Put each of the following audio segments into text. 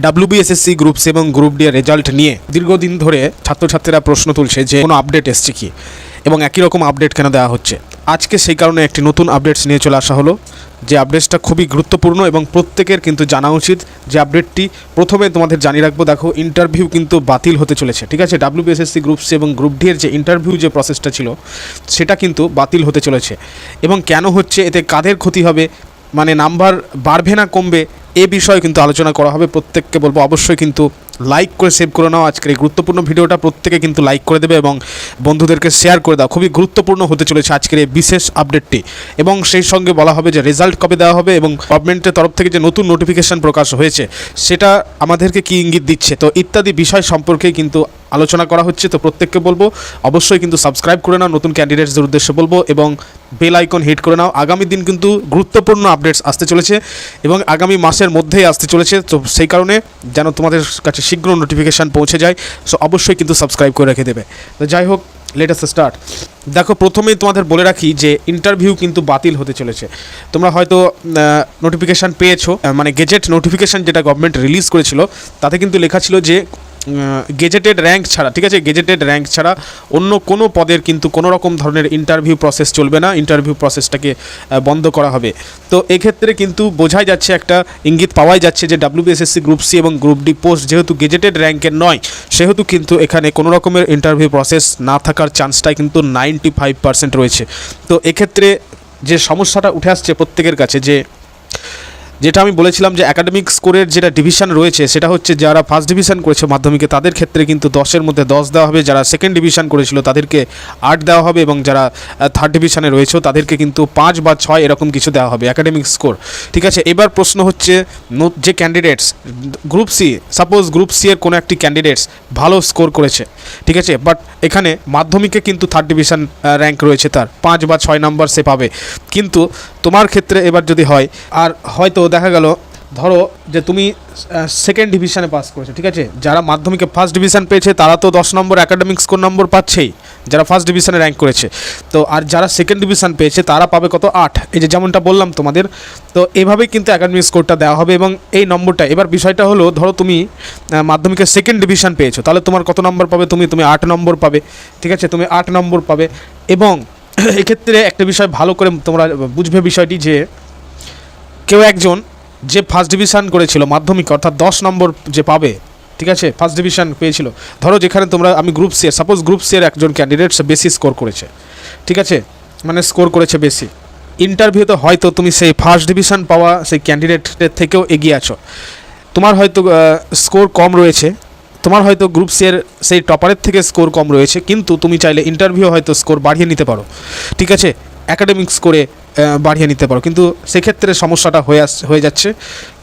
WBSSC group C এবং group D এর result নিয়ে দীর্ঘদিন ধরে ছাত্রছাত্রীরা প্রশ্ন তুলছে যে কোনো আপডেট এসছে কি এবং একই রকম আপডেট কেন দেওয়া হচ্ছে। আজকে সেই কারণে একটি নতুন আপডেটস নিয়ে চলে আসা হলো, যে আপডেটসটা খুবই গুরুত্বপূর্ণ এবং প্রত্যেকের কিন্তু জানা উচিত। যে আপডেটটি প্রথমে তোমাদের জানিয়ে রাখবো, দেখো ইন্টারভিউ কিন্তু বাতিল হতে চলেছে, ঠিক আছে। ডাব্লিউবিএসএসসি গ্রুপ সি এবং গ্রুপ ডি এর যে ইন্টারভিউ যে প্রসেসটা ছিল সেটা কিন্তু বাতিল হতে চলেছে। এবং কেন হচ্ছে, এতে কাদের ক্ষতি হবে, মানে নাম্বার বাড়বে না কমবে, এ বিষয়ে কিন্তু আলোচনা করা হবে। প্রত্যেককে বলবো অবশ্যই কিন্তু লাইক করে সেভ করে নাও আজকের এই গুরুত্বপূর্ণ ভিডিওটা, প্রত্যেকে কিন্তু লাইক করে দেবে এবং বন্ধুদেরকে শেয়ার করে দাও। খুবই গুরুত্বপূর্ণ হতে চলেছে আজকের এই বিশেষ আপডেটটি। এবং সেই সঙ্গে বলা হবে যে রেজাল্ট কবে দেওয়া হবে এবং গভর্নমেন্টের তরফ থেকে যে নতুন নোটিফিকেশান প্রকাশ হয়েছে সেটা আমাদেরকে কী ইঙ্গিত দিচ্ছে, তো ইত্যাদি বিষয় সম্পর্কে কিন্তু আলোচনা করা হচ্ছে। তো প্রত্যেককে বলবো অবশ্যই কিন্তু সাবস্ক্রাইব করে নাও, নতুন ক্যান্ডিডেটসদের উদ্দেশ্যে বলবো, এবং বেল আইকন হিট করে নাও। আগামী দিন কিন্তু গুরুত্বপূর্ণ আপডেটস আসতে চলেছে এবং আগামী মাসের মধ্যেই আসতে চলেছে। তো সেই কারণে যেন তোমাদের কাছে শীঘ্র নোটিফিকেশান পৌঁছে যায়, সো অবশ্যই কিন্তু সাবস্ক্রাইব করে রেখে দেবে। তো যাই হোক, লেট আস স্টার্ট। দেখো প্রথমেই তোমাদের বলে রাখি যে ইন্টারভিউ কিন্তু বাতিল হতে চলেছে। তোমরা হয়তো নোটিফিকেশান পেয়েছো, মানে গেজেট নোটিফিকেশান যেটা গভর্নমেন্ট রিলিজ করেছিল তাতে কিন্তু লেখা ছিল যে গেজেটেড র্যাঙ্ক ছাড়া, ঠিক আছে, গেজেটেড র্যাঙ্ক ছাড়া অন্য কোনো পদের কিন্তু কোনো রকম ধরনের ইন্টারভিউ প্রসেস চলবে না, ইন্টারভিউ প্রসেসটাকে বন্ধ করা হবে। তো এক্ষেত্রে কিন্তু বোঝাই যাচ্ছে, একটা ইঙ্গিত পাওয়াই যাচ্ছে যে ডাব্লিউবিএসএসসি গ্রুপ সি এবং গ্রুপ ডি পোস্ট যেহেতু গেজেটেড র্যাঙ্কের নয়, সেহেতু কিন্তু এখানে কোনো রকমের ইন্টারভিউ প্রসেস না থাকার চান্সটাই কিন্তু 95% রয়েছে। তো এক্ষেত্রে যে সমস্যাটা উঠে আসছে প্রত্যেকের কাছে, যেটা আমি বলেছিলাম যে একাডেমিক স্কোরের যেটা ডিভিশন রয়েছে সেটা হচ্ছে যারা ফার্স্ট ডিভিশন করেছে মাধ্যমিকে তাদের ক্ষেত্রে কিন্তু 10-এর মধ্যে 10 দেওয়া হবে, যারা সেকেন্ড ডিভিশন করেছিল তাদেরকে 8 দেওয়া হবে, এবং যারা থার্ড ডিভিশনে রয়েছে তাদেরকে কিন্তু 5 বা 6 এরকম কিছু দেওয়া হবে একাডেমিক স্কোর, ঠিক আছে। এবার প্রশ্ন হচ্ছে যে candidates group C, suppose group C এর কোনো একটি ক্যান্ডিডেটস ভালো স্কোর করেছে, ঠিক আছে, বাট এখানে মাধ্যমিকে কিন্তু থার্ড ডিভিশন র্যাঙ্ক রয়েছে, তার 5 বা 6 নাম্বার সে পাবে। কিন্তু তোমার ক্ষেত্রে এবার যদি হয়, আর হয়তো দেখা গেল ধরো যে তুমি সেকেন্ড ডিভিশনে পাস করেছো, ঠিক আছে, যারা মাধ্যমিকে ফার্স্ট ডিভিশন পেয়েছে তারা তো 10 নম্বর একাডেমিক স্কোর নম্বর পাচ্ছেই, যারা ফার্স্ট ডিভিশনে র্যাঙ্ক করেছে। তো আর যারা সেকেন্ড ডিভিশন পেয়েছে তারা পাবে কত, 8, এই যে যেমনটা বললাম তোমাদের। তো এভাবেই কিন্তু একাডেমিক স্কোরটা দেওয়া হবে এবং এই নম্বরটা, এবার বিষয়টা হলো ধরো তুমি মাধ্যমিকে সেকেন্ড ডিভিশন পেয়েছো, তাহলে তোমার কত নম্বর পাবে, তুমি 8 নম্বর পাবে, ঠিক আছে, তুমি 8 নম্বর পাবে। এবং এক্ষেত্রে একটা বিষয় ভালো করে তোমরা বুঝবে বিষয়টি, যে কেউ একজন যে ফার্স্ট ডিভিশন করেছিল মাধ্যমিক, অর্থাৎ 10 নম্বর যে পাবে, ঠিক আছে, ফার্স্ট ডিভিশন পেয়েছিল, ধরো যেখানে তোমরা, আমি গ্রুপ সি এর, সাপোজ গ্রুপ সি এর একজন ক্যান্ডিডেট বেশি স্কোর করেছে, ঠিক আছে, মানে স্কোর করেছে বেশি, ইন্টারভিউতে হয়তো তুমি সেই ফার্স্ট ডিভিশন পাওয়া সেই ক্যান্ডিডেটের থেকেও এগিয়ে আছো, তোমার হয়তো স্কোর কম রয়েছে, তোমার হয়তো গ্রুপ সি এর সেই টপারের থেকে স্কোর কম রয়েছে, কিন্তু তুমি চাইলে ইন্টারভিউ হয়তো স্কোর বাড়িয়ে নিতে পারো, ঠিক আছে, একাডেমিক স্কোরে বাড়িয়ে নিতে পারো। কিন্তু সেক্ষেত্রে সমস্যাটা হয়ে যাচ্ছে,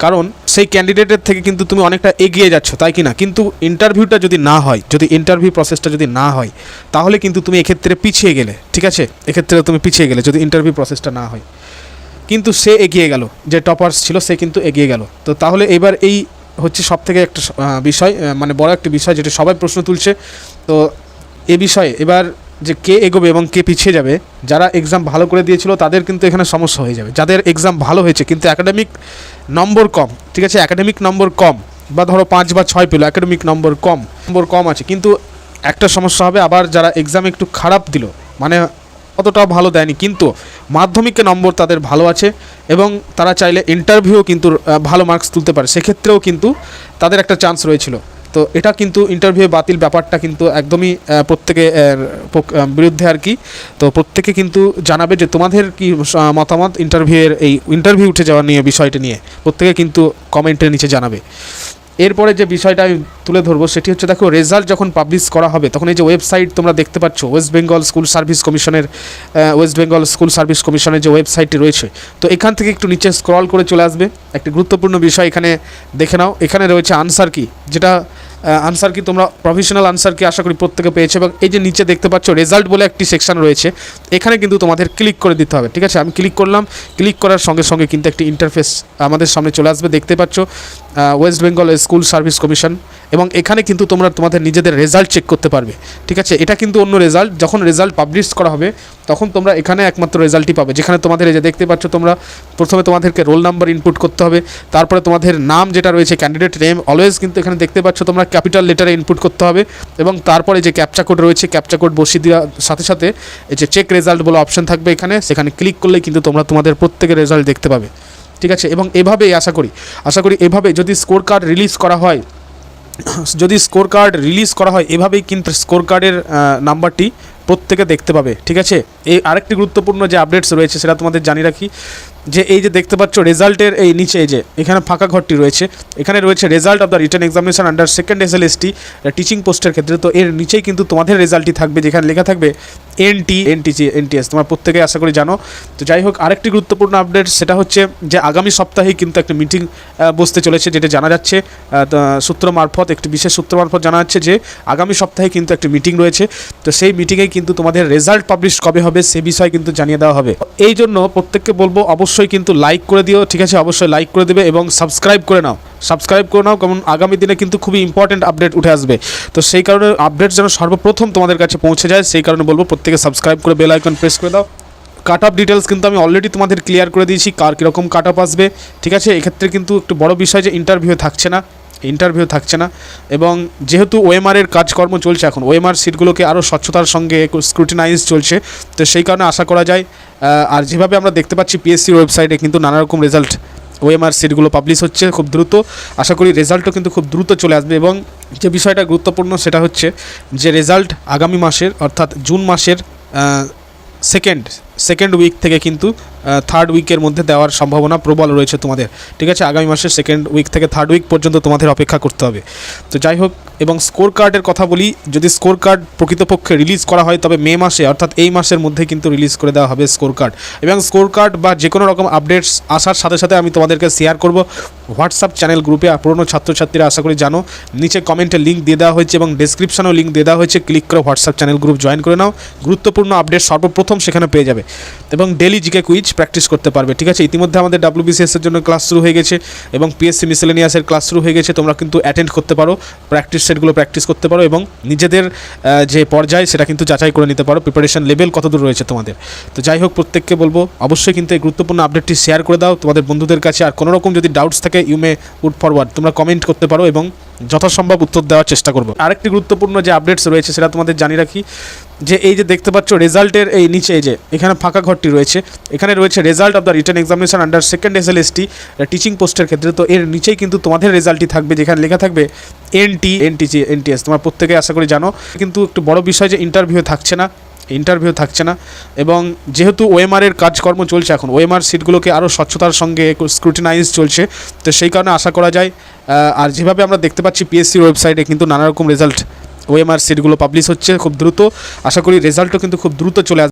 কারণ সেই ক্যান্ডিডেটের থেকে কিন্তু তুমি অনেকটা এগিয়ে যাচ্ছ, তাই কি না। কিন্তু ইন্টারভিউটা যদি না হয়, যদি ইন্টারভিউ প্রসেসটা যদি না হয়, তাহলে কিন্তু তুমি এক্ষেত্রে পিছিয়ে গেলে, ঠিক আছে, এক্ষেত্রে তুমি পিছিয়ে গেলে যদি ইন্টারভিউ প্রসেসটা না হয়। কিন্তু সে এগিয়ে গেল, যে টপার্স ছিল সে কিন্তু এগিয়ে গেল। তো তাহলে এবার এই হচ্ছে সবথেকে একটা বিষয়, মানে বড় একটা বিষয় যেটা সবাই প্রশ্ন তুলছে। তো এ বিষয়ে এবার যে কে এগোবে এবং কে পিছিয়ে যাবে, যারা এক্সাম ভালো করে দিয়েছিল তাদের কিন্তু এখানে সমস্যা হয়ে যাবে, যাদের এক্সাম ভালো হয়েছে কিন্তু একাডেমিক নম্বর কম, ঠিক আছে, একাডেমিক নম্বর কম, বা ধরো 5 বা 6 পেলো, একাডেমিক নম্বর কম আছে, কিন্তু একটা সমস্যা হবে, আবার যারা এক্সাম একটু খারাপ দিল, মানে অতটাও ভালো দেয়নি কিন্তু মাধ্যমিকে নম্বর তাদের ভালো আছে এবং তারা চাইলে ইন্টারভিউ কিন্তু ভালো মার্কস তুলতে পারে, সেক্ষেত্রেও কিন্তু তাদের একটা চান্স রয়েছিল। তো এটা কিন্তু ইন্টারভিউ বাতিল ব্যাপারটা কিন্তু একদমই প্রত্যেকে বিরুদ্ধে আর কি। তো প্রত্যেকে কিন্তু জানাবে যে তোমাদের কি মতামত এই ইন্টারভিউ উঠে যাওয়া নিয়ে, বিষয়টা নিয়ে প্রত্যেকে কিন্তু কমেন্টের নিচে জানাবে। এরপরে যে বিষয়টা আমি তুলে ধরবো সেটি হচ্ছে, দেখো রেজাল্ট যখন পাবলিশ করা হবে তখন এই যে ওয়েবসাইট তোমরা দেখতে পাচ্ছ, ওয়েস্ট বেঙ্গল স্কুল সার্ভিস কমিশনের যে ওয়েবসাইটটি রয়েছে, তো এখান থেকে একটু নিচে স্ক্রল করে চলে আসবে, একটি গুরুত্বপূর্ণ বিষয় এখানে দেখে নাও। এখানে রয়েছে আনসার কি, যেটা আনসার কি তোমরা প্রফেশনাল আনসার কি আশা করি প্রত্যেকে পেয়েছে, এবং এই যে নিচে দেখতে পাচ্ছ রেজাল্ট বলে একটি সেকশন রয়েছে, এখানে কিন্তু তোমাদের ক্লিক করে দিতে হবে, ঠিক আছে। আমি ক্লিক করলাম, ক্লিক করার সঙ্গে সঙ্গে কিন্তু একটি ইন্টারফেস আমাদের সামনে চলে আসবে, দেখতে পাচ্ছ West Bengal school service commission, এবং এখানে কিন্তু তোমরা তোমাদের নিজেদের রেজাল্ট চেক করতে পারবে। ঠিক আছে, এটা কিন্তু অন্য রেজাল্ট। যখন রেজাল্ট পাবলিশ করা হবে তখন তোমরা এখানে একমাত্র রেজাল্টই পাবে, যেখানে তোমাদের এই যে দেখতে পাচ্ছ তোমরা প্রথমে তোমাদেরকে রোল নাম্বার ইনপুট করতে হবে, তারপরে তোমাদের নাম যেটা রয়েছে ক্যান্ডিডেট নেম অলওয়েজ কিন্তু এখানে দেখতে পাচ্ছ তোমরা ক্যাপিটাল লেটারে ইনপুট করতে হবে, এবং তারপরে যে ক্যাপচা কোড রয়েছে ক্যাপচা কোড বসিয়ে দেওয়ার সাথে সাথে এই যে চেক রেজাল্ট বলে অপশন থাকবে এখানে, সেখানে ক্লিক করলেই কিন্তু তোমরা তোমাদের প্রত্যেকের রেজাল্ট দেখতে পাবে। ঠিক আছে, এবং এভাবেই আশা করি এভাবে যদি স্কোর কার্ড রিলিজ করা হয়, এভাবেই কিন্তু স্কোর কার্ডের নাম্বারটি প্রত্যেকে দেখতে পাবে। ঠিক আছে, এই আরেকটি গুরুত্বপূর্ণ যে আপডেটস রয়েছে সেটা তোমাদের জানিয়ে রাখি, যে এই যে দেখতে পাচ্ছ রেজাল্টের এই নিচে এই যে এখানে ফাঁকা ঘরটি রয়েছে, এখানে রয়েছে result of the written examination under second SLST teaching পোস্টের ক্ষেত্রে। তো এর নিচেই কিন্তু তোমাদের রেজাল্টটি থাকবে, যেখানে লেখা থাকবে NTS, তোমার প্রত্যেকে আশা করি জানো। তো যাই হোক, আরেকটি গুরুত্বপূর্ণ আপডেট সেটা হচ্ছে যে আগামী সপ্তাহেই কিন্তু একটা মিটিং বসতে চলেছে, যেটা জানা যাচ্ছে সূত্র মারফত, একটি বিশেষ সূত্র মারফত জানা যাচ্ছে যে আগামী সপ্তাহে কিন্তু একটি মিটিং রয়েছে। তো সেই মিটিংয়েই কিন্তু তোমাদের রেজাল্ট পাবলিশ কবে হবে সে বিষয়ে কিন্তু জানিয়ে দেওয়া হবে। এই জন্য প্রত্যেককে বলবো অবশ্যই কিন্তু লাইক করে দিও। ঠিক আছে, অবশ্যই লাইক করে দেবে এবং সাবস্ক্রাইব করে নাও, কারণ আগামী দিনে কিন্তু খুবই ইম্পর্টেন্ট আপডেট উঠে আসবে। তো সেই কারণে আপডেট যেন সর্বপ্রথম তোমাদের কাছে পৌঁছে যায়, সেই কারণে বলবো প্রত্যেকে সাবস্ক্রাইব করে বেল আইকন প্রেস করে দাও। কাট অফ ডিটেলস কিন্তু আমি অলরেডি তোমাদের ক্লিয়ার করে দিয়েছি, কার কীরকম কাট অফ আসবে। ঠিক আছে, এক্ষেত্রে কিন্তু একটু বড় বিষয় যে ইন্টারভিউ থাকছে না, এবং যেহেতু OMR এর কাজকর্ম চলছে, এখন OMR সিটগুলোকে আরও স্বচ্ছতার সঙ্গে স্ক্রুটিনাইজ চলছে, তো সেই কারণে আশা করা যায়, আর যেভাবে আমরা দেখতে পাচ্ছি PSCর ওয়েবসাইটে কিন্তু নানা রকম রেজাল্ট OMR সিটগুলো পাবলিশ হচ্ছে খুব দ্রুত। আশা করি রেজাল্টও কিন্তু খুব দ্রুত চলে আসবে, এবং যে বিষয়টা গুরুত্বপূর্ণ সেটা হচ্ছে যে রেজাল্ট আগামী মাসের অর্থাৎ জুন মাসের সেকেন্ড উইক থেকে কিন্তু থার্ড উইকের মধ্যে দেওয়ার সম্ভাবনা প্রবল রয়েছে তোমাদের। ঠিক আছে, আগামী মাসের সেকেন্ড উইক থেকে থার্ড উইক পর্যন্ত তোমাদের অপেক্ষা করতে হবে। তো যাই হোক, এবং স্কোর কার্ডের কথা বলি, যদি স্কোর কার্ড প্রকৃতপক্ষে রিলিজ করা হয় তবে মে মাসে অর্থাৎ এই মাসের মধ্যে কিন্তু রিলিজ করে দেওয়া হবে স্কোর কার্ড। এবং স্কোর কার্ড বা যে কোনো রকম আপডেটস আসার সাথে সাথে আমি তোমাদেরকে শেয়ার করব হোয়াটসঅ্যাপ চ্যানেল গ্রুপে। পুরনো ছাত্রছাত্রীরা আশা করি জানো, নিচে কমেন্টে লিঙ্ক দিয়ে দেওয়া হয়েছে এবং ডেসক্রিপশনেও লিঙ্ক দিয়ে দেওয়া হয়েছে, ক্লিক করে হোয়াটসঅ্যাপ চ্যানেল গ্রুপ জয়েন করে নাও। গুরুত্বপূর্ণ আপডেট সর্বপ্রথম সেখানে পেয়ে যাবে, এবং ডেলি জিকে কুইজ প্র্যাকটিস করতে পারবে। ঠিক আছে, ইতিমধ্যে আমাদের WBCS এর জন্য ক্লাস শুরু হয়ে গেছে এবং PSC মিসেলেনিয়াসের ক্লাস শুরু হয়ে গেছে, তোমরা কিন্তু অ্যাটেন্ড করতে পারো, প্র্যাকটিস সেটগুলো প্র্যাকটিস করতে পারো, এবং নিজেদের যে পর্যায় সেটা কিন্তু যাচাই করে নিতে পারো, প্রিপারেশন লেভেল কতদূর রয়েছে তোমাদের। তো যাই হোক, প্রত্যেককে বলবো অবশ্যই কিন্তু এই গুরুত্বপূর্ণ আপডেটটি শেয়ার করে দাও তোমাদের বন্ধুদের কাছে। আর কোনো রকম যদি ডাউটস থাকে ইউ মে পুট ফরওয়ার্ড, তোমরা কমেন্ট করতে পারো এবং যথাসম্ভব উত্তর দেওয়ার চেষ্টা করবো। আরেকটি গুরুত্বপূর্ণ যে আপডেটস রয়েছে সেটা তোমাদের জানিয়ে রাখি, যে এই যে দেখতে পাচ্ছ রেজাল্টের এই নিচে এই যে এখানে ফাঁকা ঘরটি রয়েছে, এখানে রয়েছে result of the written examination under second SLST teaching পোস্টের ক্ষেত্রে। তো এর নিচেই কিন্তু তোমাদের রেজাল্টটি থাকবে, যেখানে লেখা থাকবে NTS, তোমার প্রত্যেকে আশা করি জানো। কিন্তু একটু বড় বিষয় যে ইন্টারভিউ থাকছে না, এবং যেহেতু OMR এর কাজকর্ম চলছে, এখন OMR সিটগুলোকে আরও স্বচ্ছতার সঙ্গে স্ক্রুটিনাইজ চলছে, তো সেই কারণে আশা করা যায়, আর যেভাবে আমরা দেখতে পাচ্ছি PSCর ওয়েবসাইটে কিন্তু নানা রকম রেজাল্ট OMR সিটগুলো পাবলিশ হচ্ছে খুব দ্রুত। আশা করি রেজাল্টও কিন্তু খুব দ্রুত চলে আসবে।